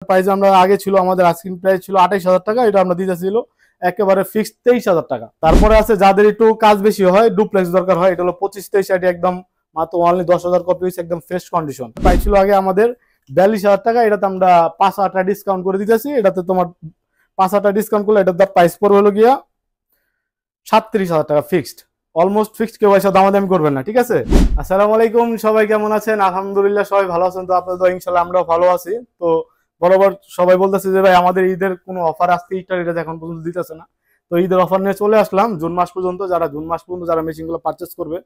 Price আমরা আগে ছিল আমাদের আস্কিং প্রাইস ছিল 28,000 টাকা, এটা আমরা দিতেছিল একেবারে ফিক্সড 23,000 টাকা। তারপরে আছে যাদের একটু কাজ বেশি হয়, ডুপ্লেক্স দরকার হয়, এটা হলো 25-23 আইডি একদম মাত্র অনলি 10,000 কপি হয়েছে, একদম ফ্রেশ কন্ডিশন। প্রাইস ছিল আগে আমাদের 42,000 টাকা, এটাতে আমরা 5,000 টাকা ডিসকাউন্ট করে দিতেছি। এটাতে তোমার 5,000 টাকা ডিসকাউন্ট করলে এটার প্রাইস পড়বে হলো গিয়া 37,000 টাকা ফিক্সড। অলমোস্ট ফিক্সড, কেউ এসে দামাদামি করবেন না, ঠিক আছে? আসসালামু আলাইকুম, সবাই কেমন আছেন? আলহামদুলিল্লাহ সবাই ভালো আছেন। তো আপনাদের ইনশাল্লাহ আমরাও ভালো আছি। তো বরাবর সবাই বলতেছে যে ভাই আমাদের ঈদের কোনো অফার আসছে, এটা এখন পর্যন্ত দিতেছে না। তো ঈদের অফার নিয়ে চলে আসলাম জুন মাস পর্যন্ত। যারা জুন মাস পর্যন্ত যারা মেশিনগুলো পারচেস করবে,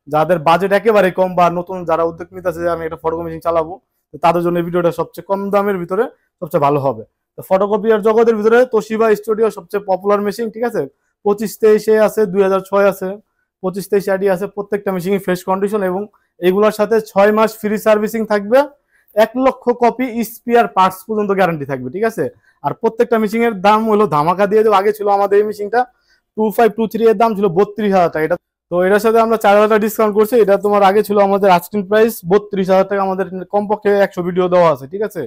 যাদের বাজেট একেবারে কম বা নতুন যারা উদ্যোগ নিতেছে যে আমি একটা ফটোকপি মেশিন চালাবো, তো তাদের জন্য এই ভিডিওটা সবচেয়ে কম দামের ভিতরে সবচেয়ে ভালো হবে। তো ফটোকপিয়ার জগতের ভিতরে তোশিবা স্টুডিও সবচেয়ে পপুলার মেশিন, ঠিক আছে? 25-23 আছে, 2006 আছে, 25-23 আইডি আছে। প্রত্যেকটা মেশিন ফ্রেশ কন্ডিশন এবং এগুলোর সাথে 6 মাস ফ্রি সার্ভিসিং থাকবে। 1,00,000 কপি স্পেয়ার পার্টস পর্যন্ত গ্যারান্টি থাকবে, ঠিক আছে? আর প্রত্যেকটা মেশিন এর দাম হলো ধামাকা দিয়ে দেবো। আগে ছিল আমাদের এই মেশিনটা 2523 এর দাম ছিল 32,000 টাকা। এটা তো এটার সাথে আমরা 4,000 টাকা ডিসকাউন্ট করছি। এটা তোমার আগে ছিল আমাদের আস্কিং প্রাইস 32,000 টাকা। আমাদের কমপক্ষে 100 ভিডিও দেওয়া আছে, ঠিক আছে?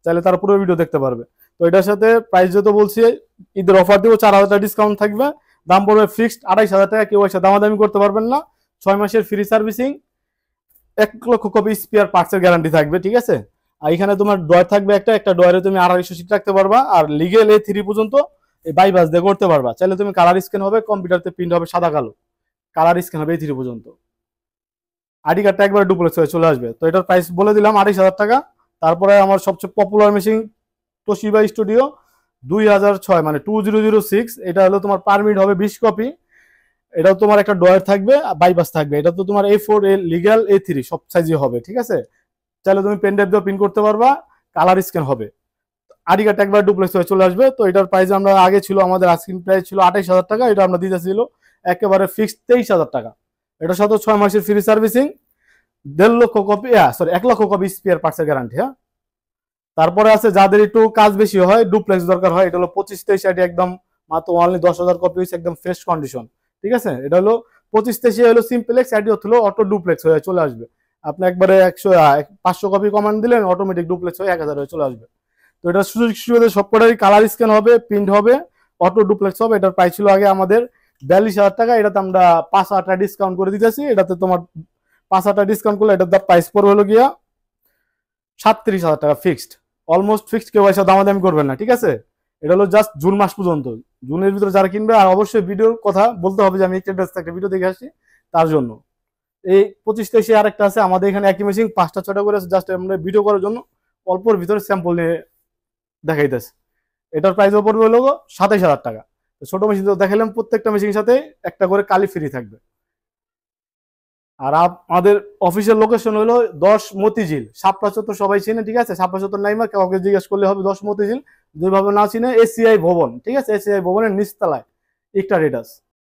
চাইলে তার পুরো ভিডিও দেখতে পারবে। তো এটার সাথে প্রাইস যত বলছি, ঈদের অফার দেবো, 4,000 টাকা ডিসকাউন্ট থাকবে। দাম পড়বে ফিক্সড 28,000 টাকা। কেউ এসে দামাদামি করতে পারবেন না। 6 মাসের ফ্রি সার্ভিসিং, 1,00,000 কপি স্পেয়ার পার্টসের গ্যারান্টি থাকবে, ঠিক আছে? আর এখানে তোমার ডয়ার থাকবে একটা ডয়ারে তুমি 250 সিট রাখতে পারবা। আর লিগেল A3 পর্যন্ত এই বাইপাস দিয়ে করতে পারবা। চাইলে তুমি কালার স্ক্যান হবে, কম্পিউটারতে প্রিন্ট হবে সাদা কালো, কালার স্ক্যান হবে A3 পর্যন্ত। আইডি কার্ডটা একবার ডুপ্লেক্স হয়ে চলে আসবে। তো এটার প্রাইস বলে দিলাম 28,000 টাকা। তারপরে আমার সবচেয়ে পপুলার মেশিন তোশিবা স্টুডিও 2006 মানে 2006, এটা হলো তোমার পারমিট হবে 20 কপি। এটাও তোমার একটা ডয়ার থাকবে, বাইপাস থাকবে। এটা তো তোমার A4 লিগ্যাল A3 সব সাইজে হবে, ঠিক আছে? চাইলে তুমি পেন ড্রাইভ দিয়ে প্রিন্ট করতে পারবা, কালার স্ক্যান হবে। আইডি কার্ড একবার ডুপ্লেক্স হয়ে চলে আসবে। তো এটার প্রাইস আমরা আগে ছিল আমাদের আস্কিং প্রাইস ছিল 28,000 টাকা, এটা আমরা দিতেছিল একেবারে ফিক্সড 23,000 টাকা। এটার সাথে 6 মাসের ফ্রি সার্ভিসিং, 1,50,000 কপি, সরি 1,00,000 কপি স্পেয়ার পার্টসের গ্যারান্টি। হ্যাঁ, তারপরে আছে যাদের একটু কাজ বেশি হয়, ডুপ্লেক্স দরকার হয়, এটা হলো 25-23 আইডি একদম মাত্র অনলি 10,000 কপি হয়েছে, একদম ফ্রেশ কন্ডিশন, ঠিক আছে? এটা হলো 25-23 হলো সিম্পলেক্স, আইডি হলো অটো ডুপ্লেক্স হয়ে চলে আসবে। আপনি একবারে 500 কপি কমান্ড দিলেন, অটোমেটিক ডুপ্লেক্স হয়ে 1,000 হয়ে চলে আসবে। তো এটা সুযোগ সুবিধা সবকটারই কালার স্ক্যান হবে, প্রিন্ট হবে, অটো ডুপ্লেক্স হবে। এটার প্রাইস ছিল আগে আমাদের 42,000 টাকা, এটাতে আমরা 5,000 টাকা ডিসকাউন্ট করে দিতেছি। এটাতে তোমার 5,000 টাকা ডিসকাউন্ট করলে এটার প্রাইস পড়বে হলো গিয়া 37,000 টাকা ফিক্সড। অলমোস্ট ফিক্সড, কেউ এসে দামাদামি করবেন না, ঠিক আছে? এটা হলো জাস্ট জুন মাস পর্যন্ত। জুনের ভিতরে যারা কিনবে, আর অবশ্যই ভিডিওর কথা বলতে হবে যে আমি একটা ভিডিও দেখে আসছি তার জন্য। এই 25-23 আরেকটা আছে আমাদের এখানে, একই মেশিন 5টা 6টা করে আছে, জাস্ট আমরা ভিডিও করার জন্য অল্পর ভিতরে স্যাম্পল নিয়ে দেখাইতেছে। এটার প্রাইস পড়বে হলো 27,000 টাকা। ছোট মেশিন তো দেখালাম, প্রত্যেকটা মেশিনের সাথে একটা করে কালি ফ্রি থাকবে। আর আমাদের অফিসের লোকেশন হলো 10 মতিঝিল, শাপলা চত্বর সবাই চিনে, ঠিক আছে? শাপলা চত্বর নাইমা কাউকে জিজ্ঞেস করলে হবে 10 মতিঝিল। যেভাবে না চিনে, এসিআই ভবন, ঠিক আছে? এসিআই ভবনের নিচতলায় একটা রেডাস।